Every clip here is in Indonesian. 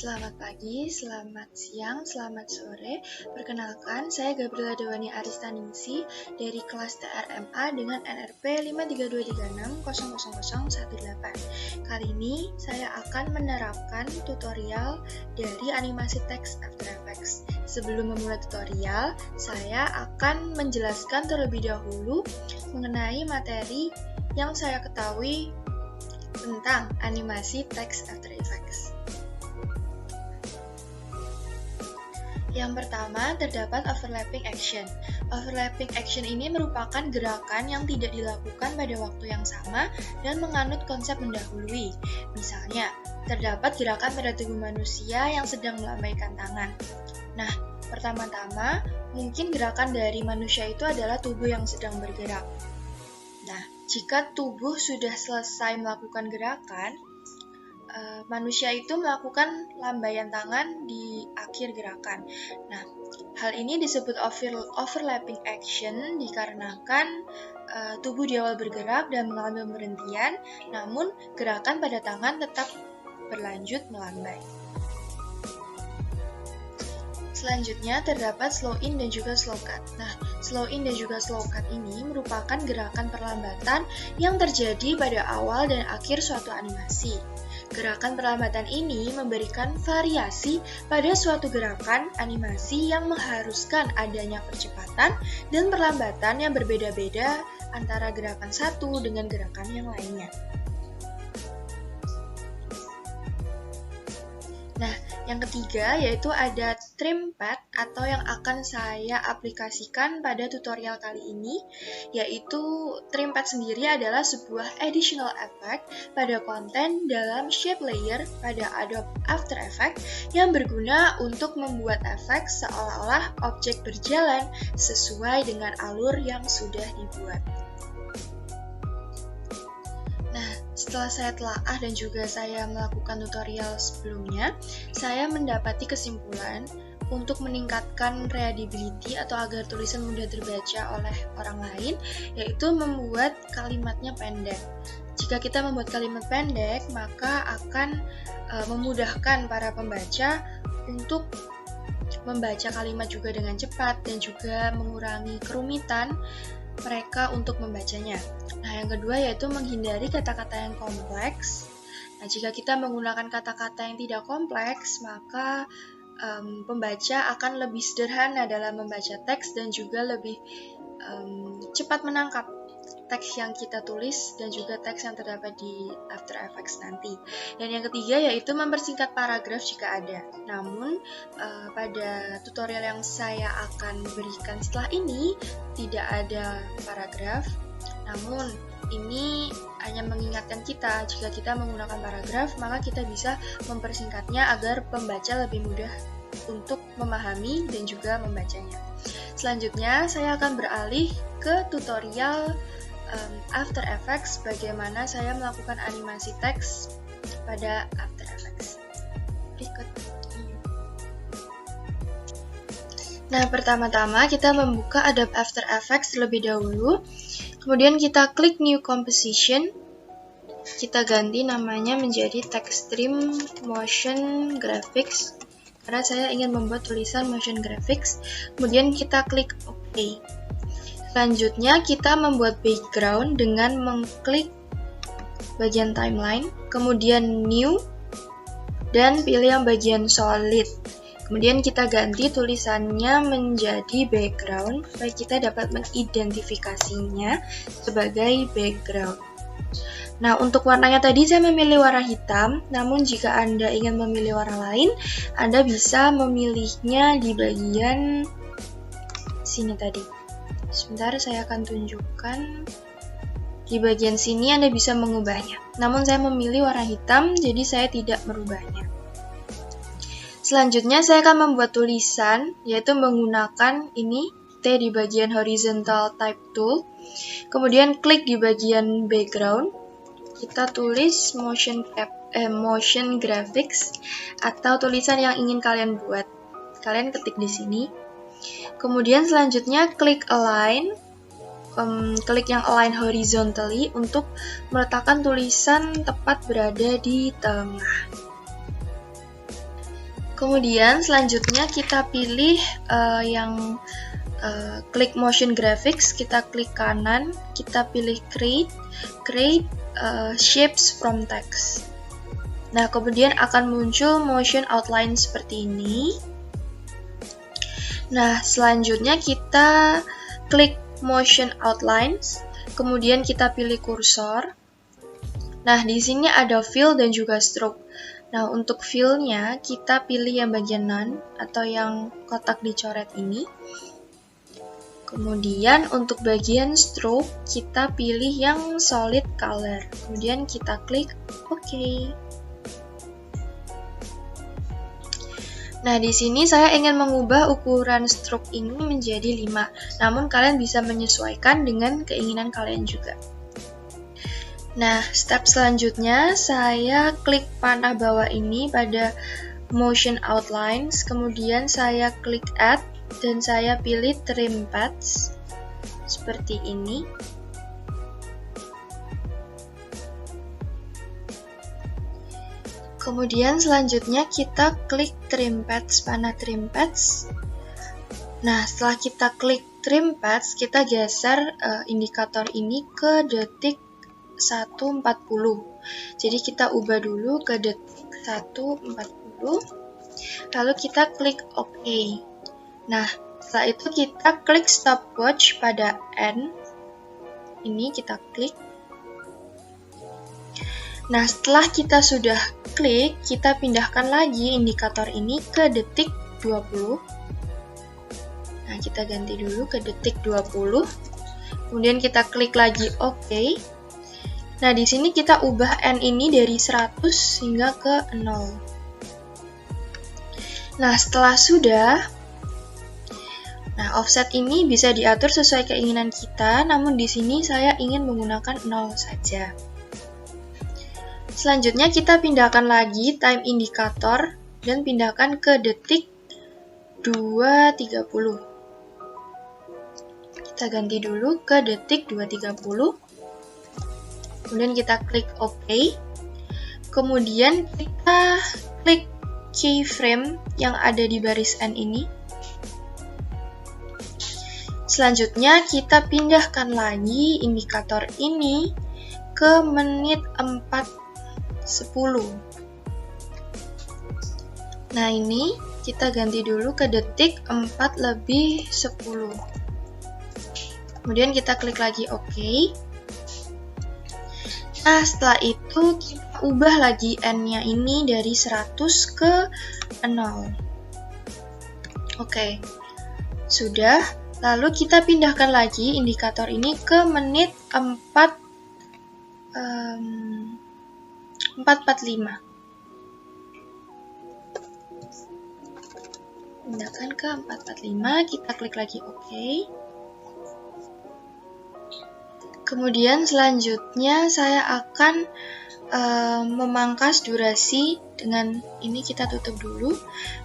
Selamat pagi, selamat siang, selamat sore. Perkenalkan, saya Gabriela Dewani Aristaningsi dari kelas TRMA dengan NRP 53236000018. Kali ini saya akan menerapkan tutorial dari animasi teks After Effects. Sebelum memulai tutorial, saya akan menjelaskan terlebih dahulu mengenai materi yang saya ketahui tentang animasi teks After Effects. Yang pertama, terdapat overlapping action. Overlapping action ini merupakan gerakan yang tidak dilakukan pada waktu yang sama dan menganut konsep mendahului. Misalnya, terdapat gerakan pada tubuh manusia yang sedang melambaikan tangan. Nah, pertama-tama, mungkin gerakan dari manusia itu adalah tubuh yang sedang bergerak. Nah, jika tubuh sudah selesai melakukan gerakan, manusia itu melakukan lambaian tangan di akhir gerakan. Nah, hal ini disebut overlapping action dikarenakan tubuh di awal bergerak dan mengalami pemberhentian, namun gerakan pada tangan tetap berlanjut melambai. Selanjutnya terdapat slow in dan juga slow cut. Nah, slow in dan juga slow cut ini merupakan gerakan perlambatan yang terjadi pada awal dan akhir suatu animasi. Gerakan perlambatan ini memberikan variasi pada suatu gerakan animasi yang mengharuskan adanya percepatan dan perlambatan yang berbeda-beda antara gerakan satu dengan gerakan yang lainnya. Nah, yang ketiga yaitu ada trim pad atau yang akan saya aplikasikan pada tutorial kali ini, yaitu trim pad sendiri adalah sebuah additional effect pada konten dalam shape layer pada Adobe After Effects yang berguna untuk membuat efek seolah-olah objek berjalan sesuai dengan alur yang sudah dibuat. Setelah saya telaah dan juga saya melakukan tutorial sebelumnya, saya mendapati kesimpulan untuk meningkatkan readability atau agar tulisan mudah terbaca oleh orang lain, yaitu membuat kalimatnya pendek. Jika kita membuat kalimat pendek, maka akan memudahkan para pembaca untuk membaca kalimat juga dengan cepat dan juga mengurangi kerumitan mereka untuk membacanya. Nah, yang kedua yaitu menghindari kata-kata yang kompleks. Nah, jika kita menggunakan kata-kata yang tidak kompleks, maka pembaca akan lebih sederhana dalam membaca teks dan juga lebih cepat menangkap teks yang kita tulis dan juga teks yang terdapat di After Effects nanti. Dan yang ketiga yaitu mempersingkat paragraf jika ada. Namun pada tutorial yang saya akan berikan setelah ini tidak ada paragraf. Namun ini hanya mengingatkan kita jika kita menggunakan paragraf maka kita bisa mempersingkatnya agar pembaca lebih mudah untuk memahami dan juga membacanya. Selanjutnya saya akan beralih ke tutorial After Effects, bagaimana saya melakukan animasi teks pada After Effects. Berikut. Nah, pertama-tama kita membuka Adobe After Effects terlebih dahulu. Kemudian kita klik New Composition. Kita ganti namanya menjadi Textstream Motion Graphics karena saya ingin membuat tulisan motion graphics. Kemudian kita klik OK. Selanjutnya kita membuat background dengan mengklik bagian timeline, kemudian new, dan pilih yang bagian solid. Kemudian kita ganti tulisannya menjadi background, supaya kita dapat mengidentifikasinya sebagai background. Nah, untuk warnanya tadi saya memilih warna hitam, namun jika Anda ingin memilih warna lain, Anda bisa memilihnya di bagian sini tadi. Sebentar, saya akan tunjukkan. Di bagian sini Anda bisa mengubahnya. Namun saya memilih warna hitam, jadi saya tidak merubahnya. Selanjutnya saya akan membuat tulisan, yaitu menggunakan ini, T di bagian horizontal type tool. Kemudian klik di bagian background. Kita tulis motion graphics atau tulisan yang ingin kalian buat. Kalian ketik di sini. Kemudian selanjutnya klik align, klik yang align horizontally untuk meletakkan tulisan tepat berada di tengah. Kemudian selanjutnya kita pilih yang klik motion graphics, kita klik kanan, kita pilih create shapes from text. Nah, kemudian akan muncul motion outline seperti ini. Nah, selanjutnya kita klik motion outlines, kemudian kita pilih kursor. Nah, di sini ada fill dan juga stroke. Nah, untuk fill-nya kita pilih yang bagian none atau yang kotak dicoret ini. Kemudian untuk bagian stroke kita pilih yang solid color. Kemudian kita klik OK. Nah, di sini saya ingin mengubah ukuran stroke ini menjadi 5. Namun kalian bisa menyesuaikan dengan keinginan kalian juga. Nah, step selanjutnya saya klik panah bawah ini pada motion outlines, kemudian saya klik add dan saya pilih trim paths seperti ini. Kemudian selanjutnya kita klik trim paths, panah trim paths. Nah, setelah kita klik trim paths, kita geser indikator ini ke detik 1.40. Jadi kita ubah dulu ke detik 1.40. Lalu kita klik OK. Nah, setelah itu kita klik stopwatch pada N. Ini kita klik. Nah, setelah kita sudah klik, kita pindahkan lagi indikator ini ke detik 20. Nah, kita ganti dulu ke detik 20. Kemudian kita klik lagi OK. Nah, di sini kita ubah N ini dari 100 hingga ke 0. Nah, setelah sudah, offset ini bisa diatur sesuai keinginan kita, namun di sini saya ingin menggunakan 0 saja. Selanjutnya kita pindahkan lagi time indicator dan pindahkan ke detik 2.30. Kita ganti dulu ke detik 2.30. Kemudian kita klik OK. Kemudian kita klik keyframe yang ada di baris N ini. Selanjutnya kita pindahkan lagi indikator ini ke menit 4.10. Nah, ini kita ganti dulu ke detik 4.10. Kemudian kita klik lagi OK. Nah, setelah itu kita ubah lagi N-nya ini dari 100 ke 0. Oke, sudah. Lalu kita pindahkan lagi indikator ini ke menit 4.45. Pindahkan ke 4.45, kita klik lagi OK. Kemudian selanjutnya saya akan memangkas durasi dengan ini, kita tutup dulu.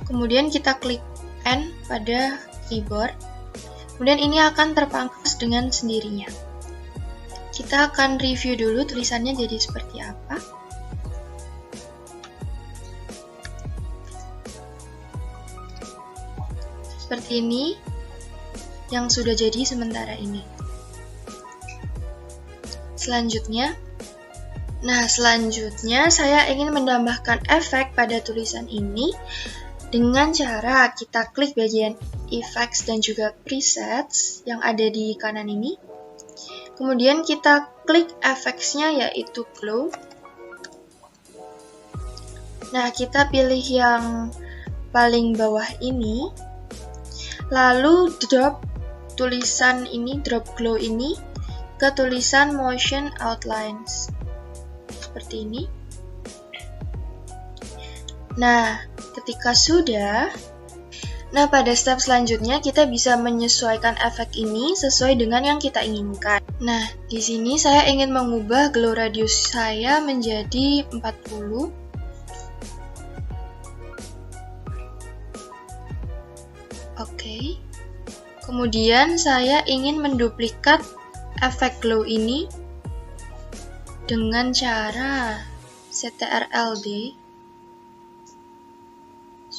Kemudian kita klik N pada keyboard. Kemudian ini akan terpangkas dengan sendirinya. Kita akan review dulu tulisannya jadi seperti apa. Seperti ini yang sudah jadi sementara ini. Selanjutnya saya ingin menambahkan efek pada tulisan ini dengan cara kita klik bagian effects dan juga presets yang ada di kanan ini. Kemudian kita klik efeknya yaitu glow. Nah, kita pilih yang paling bawah ini. Lalu drop tulisan ini, drop glow ini ke tulisan motion outlines seperti ini. Nah, ketika sudah, pada step selanjutnya kita bisa menyesuaikan efek ini sesuai dengan yang kita inginkan. Nah, di sini saya ingin mengubah glow radius saya menjadi 40. Oke. Kemudian saya ingin menduplikat efek glow ini dengan cara CTRL-D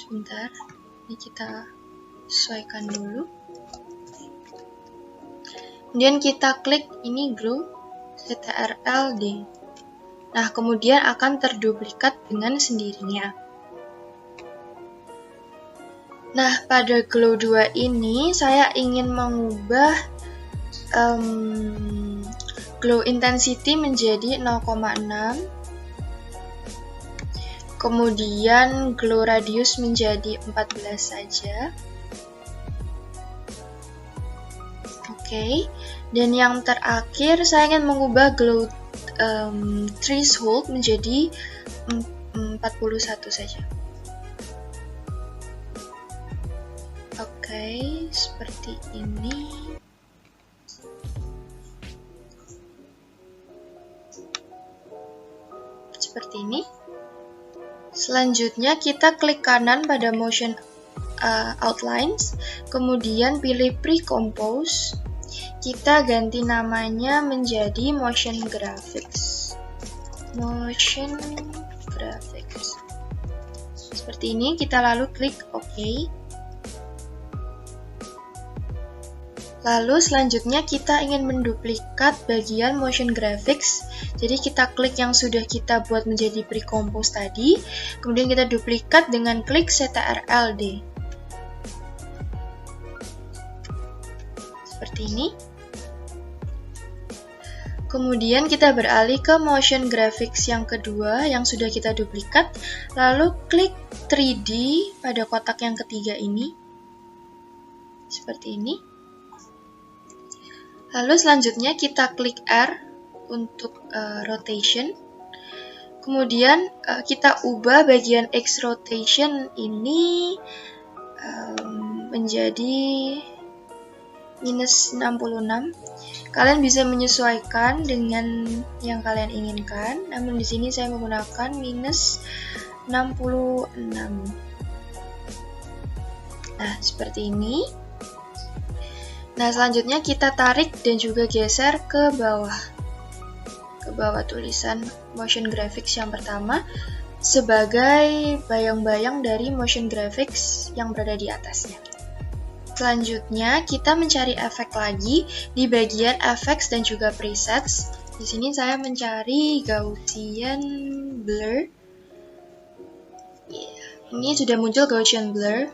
Sebentar, ini kita sesuaikan dulu. Kemudian kita klik ini glow CTRL-D. Nah, kemudian akan terduplikat dengan sendirinya. Nah, pada glow 2 ini saya ingin mengubah glow intensity menjadi 0,6. Kemudian glow radius menjadi 14 saja. Oke. Dan yang terakhir saya ingin mengubah glow threshold menjadi 41 saja. Oke, seperti ini. Seperti ini. Selanjutnya kita klik kanan pada motion outlines, kemudian pilih pre-compose. Kita ganti namanya menjadi motion graphics. Motion graphics. Seperti ini, kita lalu klik OK. Lalu selanjutnya kita ingin menduplikat bagian motion graphics. Jadi kita klik yang sudah kita buat menjadi pre-compose tadi, kemudian kita duplikat dengan klik CTRL-D. Seperti ini. Kemudian kita beralih ke motion graphics yang kedua yang sudah kita duplikat, lalu klik 3D pada kotak yang ketiga ini. Seperti ini. Lalu selanjutnya kita klik R untuk rotation. Kemudian kita ubah bagian X rotation ini menjadi minus 66. Kalian bisa menyesuaikan dengan yang kalian inginkan. Namun di sini saya menggunakan minus 66. Nah, seperti ini. Nah, selanjutnya kita tarik dan juga geser ke bawah tulisan motion graphics yang pertama sebagai bayang-bayang dari motion graphics yang berada di atasnya. Selanjutnya kita mencari efek lagi di bagian effects dan juga presets. Di sini saya mencari Gaussian blur. Ini sudah muncul Gaussian blur.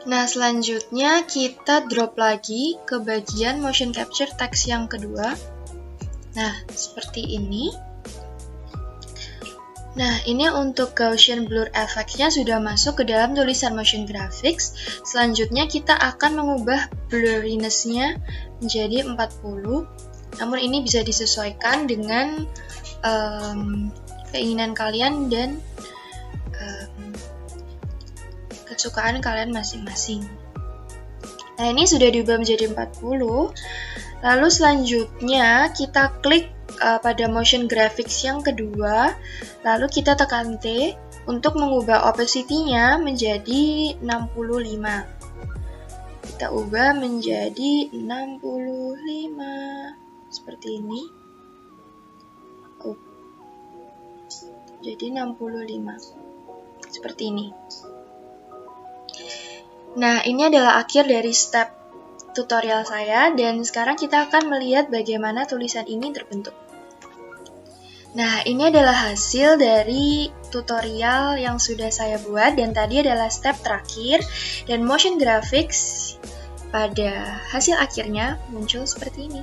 Nah, selanjutnya kita drop lagi ke bagian motion capture text yang kedua. Nah, seperti ini. Nah, ini untuk Gaussian blur efeknya sudah masuk ke dalam tulisan motion graphics. Selanjutnya kita akan mengubah blurriness-nya menjadi 40. Namun ini bisa disesuaikan dengan keinginan kalian dan kesukaan kalian masing-masing. Nah, ini sudah diubah menjadi 40. Lalu selanjutnya kita klik pada motion graphics yang kedua, lalu kita tekan T untuk mengubah opacity-nya menjadi 65. Kita ubah menjadi 65 seperti ini. Jadi 65 seperti ini. Nah, ini adalah akhir dari step tutorial saya, dan sekarang kita akan melihat bagaimana tulisan ini terbentuk. Nah, ini adalah hasil dari tutorial yang sudah saya buat, dan tadi adalah step terakhir, dan motion graphics pada hasil akhirnya muncul seperti ini.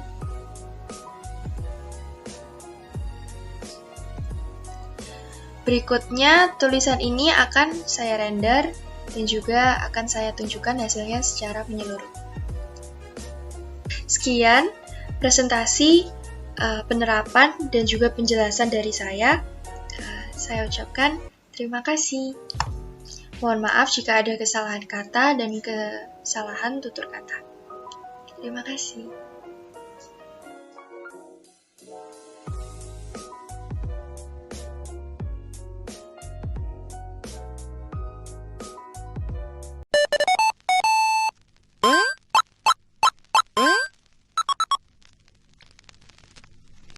Berikutnya, tulisan ini akan saya render dan juga akan saya tunjukkan hasilnya secara menyeluruh. Sekian presentasi penerapan dan juga penjelasan dari saya. Saya ucapkan terima kasih. Mohon maaf jika ada kesalahan kata dan kesalahan tutur kata. Terima kasih.